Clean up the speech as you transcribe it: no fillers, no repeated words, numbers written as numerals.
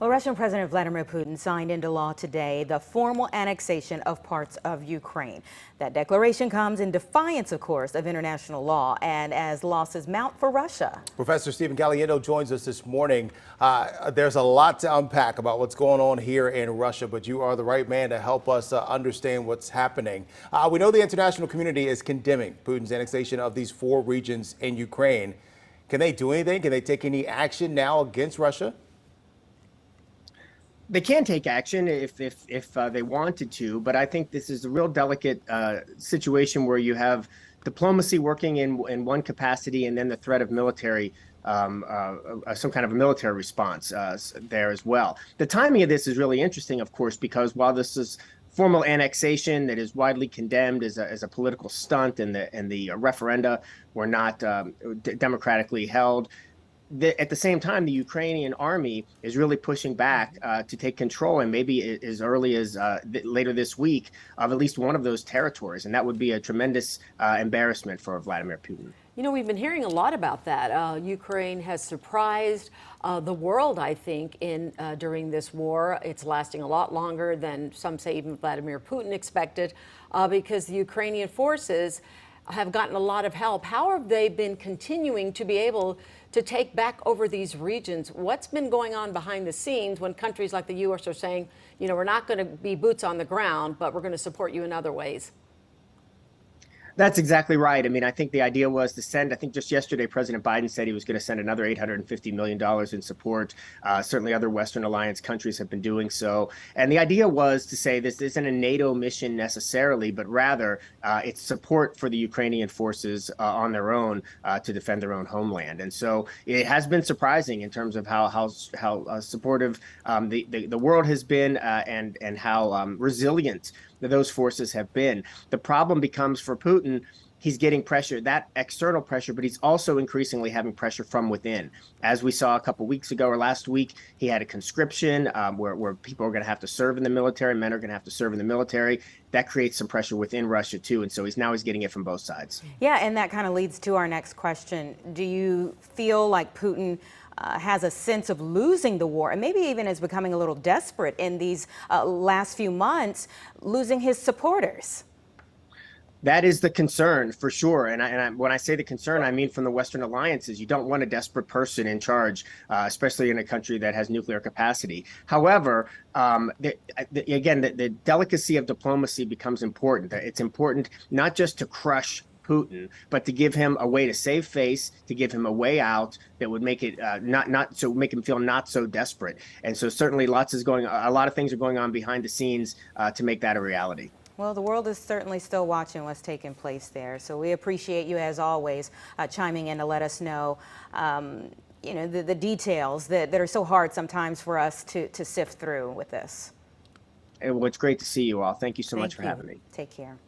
Well, Russian President Vladimir Putin signed into law today the formal annexation of parts of Ukraine. That declaration comes in defiance, of course, of international law and as losses mount for Russia. Professor Stephen Caliendo joins us this morning. There's a lot to unpack about what's going on here in Russia, but you are the right man to help us understand what's happening. We know the international community is condemning Putin's annexation of these 4 regions in Ukraine. Can they do anything? Can they take any action now against Russia? They can take action if they wanted to, but I think this is a real delicate situation where you have diplomacy working in one capacity and then the threat of military, some kind of a military response there as well. The timing of this is really interesting, of course, because while this is formal annexation that is widely condemned as a political stunt and the referenda were not democratically held, at the same time, the Ukrainian army is really pushing back to take control, and maybe as early as later this week, of at least one of those territories. And that would be a tremendous embarrassment for Vladimir Putin. You know, we've been hearing a lot about that. Ukraine has surprised the world, I think, during this war. It's lasting a lot longer than some say even Vladimir Putin expected, because the Ukrainian forces have gotten a lot of help. How have they been continuing to be able to take back over these regions? What's been going on behind the scenes when countries like the U.S. are saying, you know, we're not going to be boots on the ground, but we're going to support you in other ways? That's exactly right. I mean, I think the idea was to send, I think just yesterday, President Biden said he was going to send another $850 million in support. Certainly other Western alliance countries have been doing so. And the idea was to say this isn't a NATO mission necessarily, but rather it's support for the Ukrainian forces on their own to defend their own homeland. And so it has been surprising in terms of how supportive the world has been and how resilient those forces have been. The problem becomes for Putin, he's getting pressure, that external pressure, but he's also increasingly having pressure from within. As we saw a couple weeks ago or last week, he had a conscription where people are going to have to serve in the military, men are going to have to serve in the military. That creates some pressure within Russia too, and so he's getting it from both sides. Yeah, and that kind of leads to our next question. Do you feel like Putin has a sense of losing the war and maybe even is becoming a little desperate in these last few months, losing his supporters? That is the concern for sure. And when I say the concern, I mean from the Western alliances. You don't want a desperate person in charge, especially in a country that has nuclear capacity. However, again, the delicacy of diplomacy becomes important. It's important not just to crush Putin, but to give him a way to save face, to give him a way out that would make it make him feel not so desperate. And so certainly a lot of things are going on behind the scenes to make that a reality. Well, the world is certainly still watching what's taking place there. So we appreciate you, as always, chiming in to let us know, you know, the details that are so hard sometimes for us to sift through with this. Well, it's great to see you all. Thank you so much for having me. Take care.